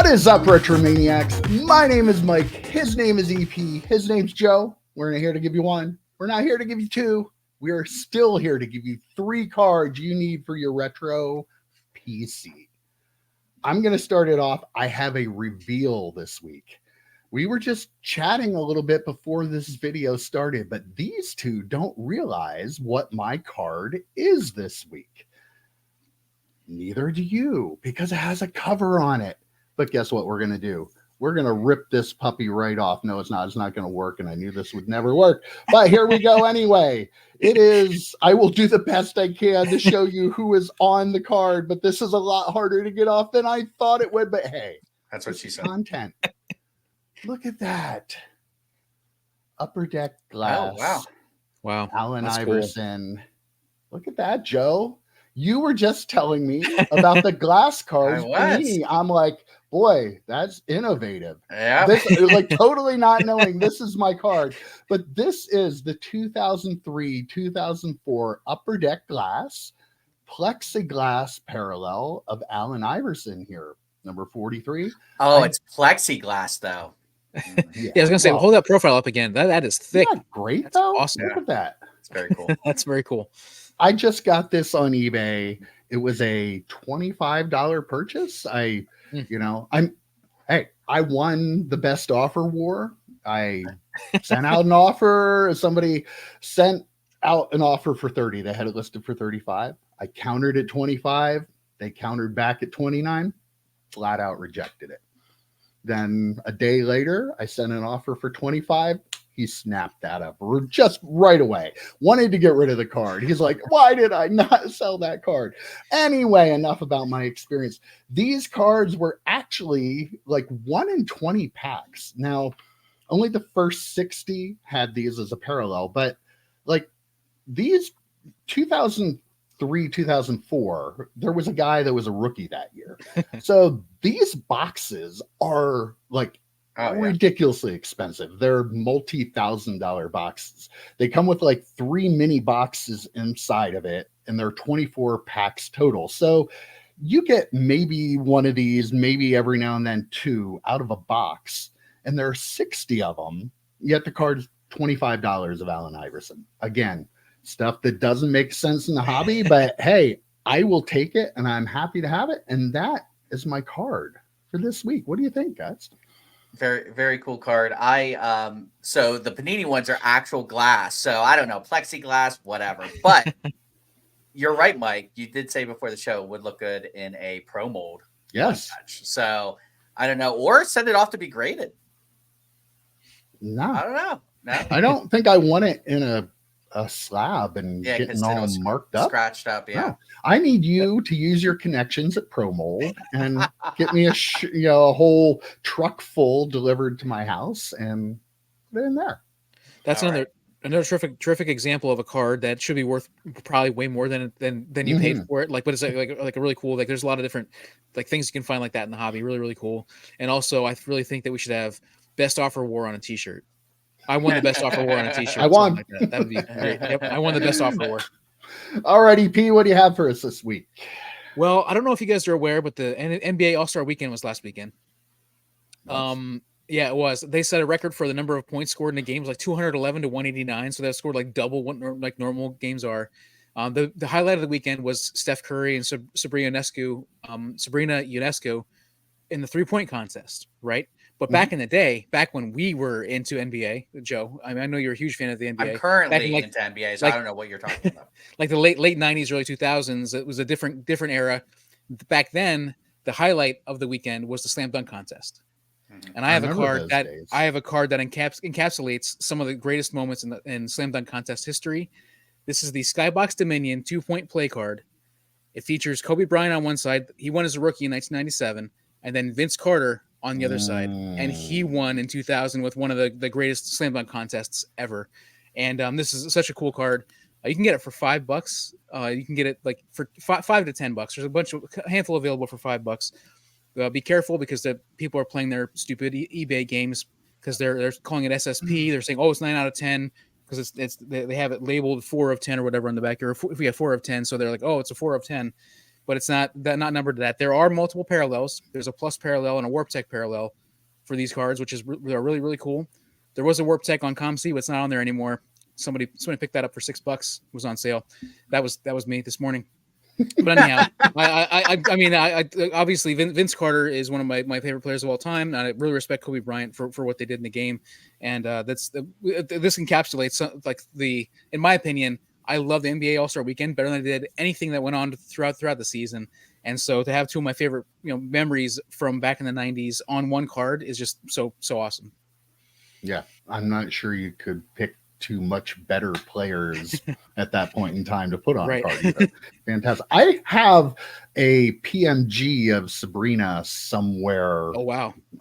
What is up, Retromaniacs? My name is Mike. His name is EP. His name's Joe. We're not here to give you one. We're not here to give you two. We are still here to give you 3 cards you need for your retro PC. I'm going to start it off. I have a reveal this week. We were just chatting a little bit before this video started, but these two don't realize what my card is this week. Neither do you, because it has a cover on it. But guess what we're going to do? We're going to rip this puppy right off. No, it's not. It's not going to work, and I knew this would never work. But here we go anyway. It is, I will do the best I can to show you who is on the card, but this is a lot harder to get off than I thought it would. But hey, that's what she said. Content. Look at that. Upper Deck Glass. Oh, wow. Allen Iverson. Cool. Look at that, Joe. You were just telling me about the glass cards. I'm like, boy, that's innovative. Yeah. This, like totally not knowing this is my card. But this is the 2003-2004 Upper Deck Glass plexiglass parallel of Allen Iverson here. Number 43. Oh, it's plexiglass though. Yeah, I was gonna say, hold that profile up again. That is thick. Isn't that great, That's though. Awesome. Look at that. It's very cool. That's very cool. I just got this on eBay. It was a $25 purchase. I won the best offer war. I sent out an offer. Somebody sent out an offer for 30. They had it listed for 35. I countered at 25. They countered back at 29. Flat out rejected it. Then a day later, I sent an offer for 25. He snapped that up just right away. Wanted to get rid of the card. He's like, why did I not sell that card? Anyway, enough about my experience. These cards were actually like 1 in 20 packs. Now, only the first 60 had these as a parallel, but like these 2003, 2004, there was a guy that was a rookie that year. So these boxes are like ridiculously expensive. They're multi-$1,000 boxes. They come with like 3 mini boxes inside of it, and they're 24 packs total. So you get maybe one of these, maybe every now and then 2 out of a box, and there are 60 of them. Yet the card's $25 of Allen Iverson. Again, stuff that doesn't make sense in the hobby, but hey, I will take it, and I'm happy to have it. And that is my card for this week. What do you think, guys? Very, very cool card. So the Panini ones are actual glass. So I don't know, plexiglass, whatever. But you're right, Mike. You did say before the show it would look good in a pro mold. Yes. So I don't know, or send it off to be graded. No, I don't know. No, I don't think I want it in a slab and getting all marked up, scratched up. Yeah, no. I need you to use your connections at ProMold and get me a whole truck full delivered to my house and put it in there. That's another terrific example of a card that should be worth probably way more than you paid for it. Like, but it's like a really cool. Like, there's a lot of different like things you can find like that in the hobby. Really, really cool. And also, I really think that we should have best offer war on a T-shirt. I won the best offer war on a T-shirt. I won. Like that would be great. Yep, I won the best offer war. All righty, P, what do you have for us this week? Well, I don't know if you guys are aware, but the NBA All-Star Weekend was last weekend. Nice. Yeah, it was. They set a record for the number of points scored in a game. It was like 211 to 189. So they scored like double what like normal games are. The highlight of the weekend was Steph Curry and Sabrina Ionescu in the 3-point contest, right? But back in the day, back when we were into NBA, Joe, I mean, I know you're a huge fan of the NBA. I'm currently into NBA, so I don't know what you're talking about. Like the late 90s, early 2000s, it was a different era. Back then, the highlight of the weekend was the slam dunk contest. And I have a card that encapsulates some of the greatest moments in slam dunk contest history. This is the Skybox Dominion 2-point play card. It features Kobe Bryant on one side. He won as a rookie in 1997, and then Vince Carter on the other side, and he won in 2000 with one of the greatest slam dunk contests ever. And this is such a cool card. You can get it for $5. You can get it like for $5 to $10. There's a handful available for $5. Be careful because the people are playing their stupid eBay games because they're calling it SSP. They're saying, oh, it's 9 out of 10 because they have it labeled 4 of 10 or whatever on the back. Or if we have 4 of 10, so they're like, oh, it's a 4 of 10. but it's not numbered to that. There are multiple parallels. There's a plus parallel and a warp tech parallel for these cards, which is really, really cool. There was a warp tech on ComC, but it's not on there anymore. Somebody picked that up for $6. It was on sale. That was me this morning. But anyhow, I mean, obviously Vince Carter is one of my favorite players of all time. And I really respect Kobe Bryant for what they did in the game, and this encapsulates in my opinion, I love the NBA All-Star Weekend better than I did anything that went on throughout the season. And so to have two of my favorite memories from back in the 90s on one card is just so awesome. Yeah, I'm not sure you could pick two much better players at that point in time to put on a card either. Fantastic. I have a PMG of Sabrina somewhere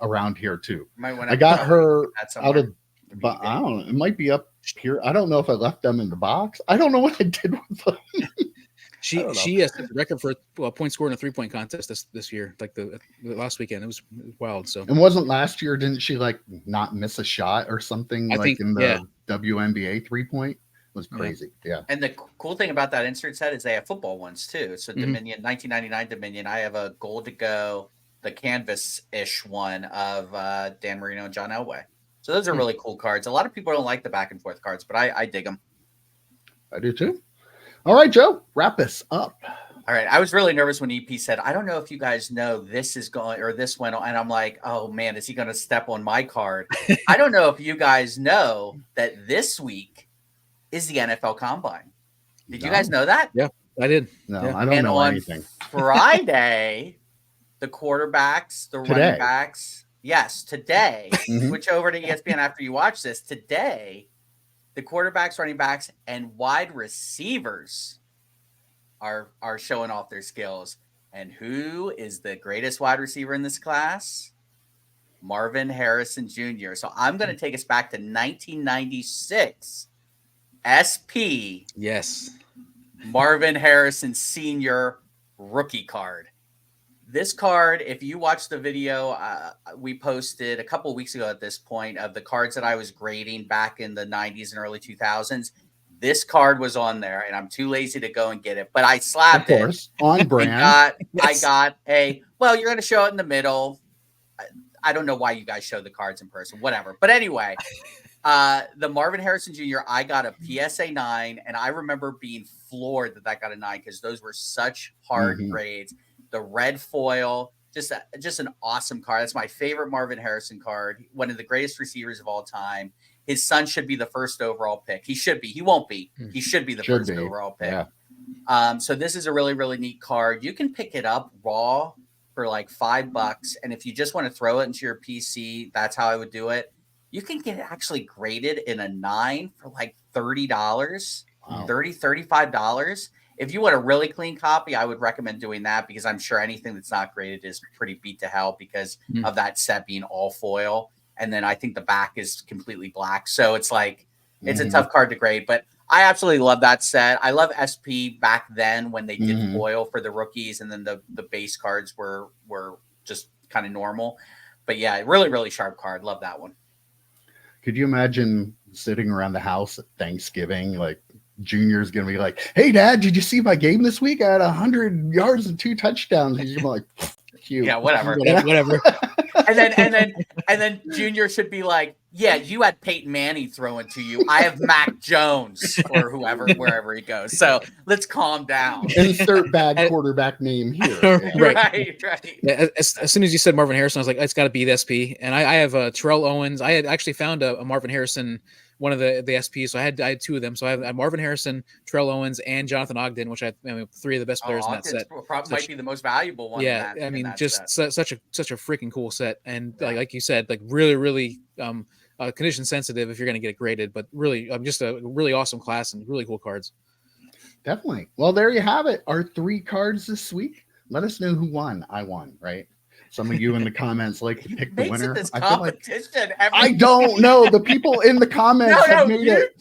around here too. I got her out of, but I don't know, it might be up here. I don't know if I left them in the box. I don't know what I did with them. She has the record for points scored in a 3-point contest this year, like the last weekend. It was wild. So, and wasn't last year? Didn't she like not miss a shot or something? I think in the WNBA 3-point was crazy. Yeah. And the cool thing about that insert set is they have football ones too. So Dominion 1999 Dominion. I have a gold to go, the canvas-ish one of Dan Marino and John Elway. So those are really cool cards. A lot of people don't like the back and forth cards, but I dig them. I do too. All right, Joe, wrap us up. All right. I was really nervous when EP said, I don't know if you guys know this is going or this went on. And I'm like, oh man, is he going to step on my card? I don't know if you guys know that this week is the NFL Combine. Did you guys know that? Yeah, I did. No, I don't know anything. Friday, the quarterbacks, the running backs. Yes, today. Switch over to ESPN after you watch this. Today, the quarterbacks, running backs, and wide receivers are showing off their skills. And who is the greatest wide receiver in this class? Marvin Harrison Jr. So I'm going to take us back to 1996. SP. Yes. Marvin Harrison Sr. rookie card. This card, if you watch the video, we posted a couple of weeks ago at this point of the cards that I was grading back in the 90s and early 2000s. This card was on there, and I'm too lazy to go and get it. But I slapped it. On brand. I got well, you're going to show it in the middle. I don't know why you guys show the cards in person. Whatever. But anyway, the Marvin Harrison Jr., I got a PSA 9, and I remember being floored that got a 9 because those were such hard grades. The red foil, just an awesome card. That's my favorite Marvin Harrison card. One of the greatest receivers of all time. His son should be the first overall pick. He should be. He won't be. He should be the first overall pick. Yeah. So this is a really, really neat card. You can pick it up raw for like $5. And if you just want to throw it into your PC, that's how I would do it. You can get it actually graded in a 9 for like $30, $30, $35. If you want a really clean copy, I would recommend doing that because I'm sure anything that's not graded is pretty beat to hell because of that set being all foil. And then I think the back is completely black. So it's like, it's a tough card to grade, but I absolutely love that set. I love SP back then when they did foil for the rookies and then the base cards were just kind of normal. But yeah, really, really sharp card. Love that one. Could you imagine sitting around the house at Thanksgiving, like, Junior's gonna be like, "Hey, Dad, did you see my game this week? I had 100 yards and 2 touchdowns." He's gonna be like, "Cute." Yeah, whatever. and then Junior should be like, "Yeah, you had Peyton Manning throwing to you. I have Mac Jones or whoever, wherever he goes. So let's calm down." Insert bad quarterback name here. Yeah. Right. Yeah, as soon as you said Marvin Harrison, I was like, it's got to be the SP. And I have Terrell Owens. I had actually found a Marvin Harrison, one of the SPs. So I had 2 of them. So I have Marvin Harrison, Terrell Owens, and Jonathan Ogden, which I mean 3 of the best players in that set. Might be the most valuable one. Yeah, I mean, just such a freaking cool set, and like you said, like really condition sensitive if you're going to get it graded, but really just a really awesome class and really cool cards. Definitely. Well, there you have it. Our 3 cards this week. Let us know who won. I won, right? Some of you in the comments like to pick the winner. I don't know. The people in the comments have made it.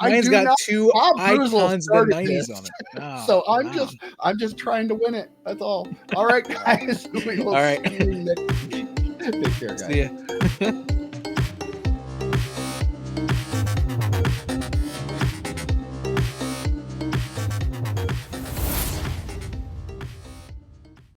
Mine's got 2 icons of the 90s on it. Oh, so I'm just trying to win it. That's all. All right, guys. We will see you next week. Take care, guys. See ya.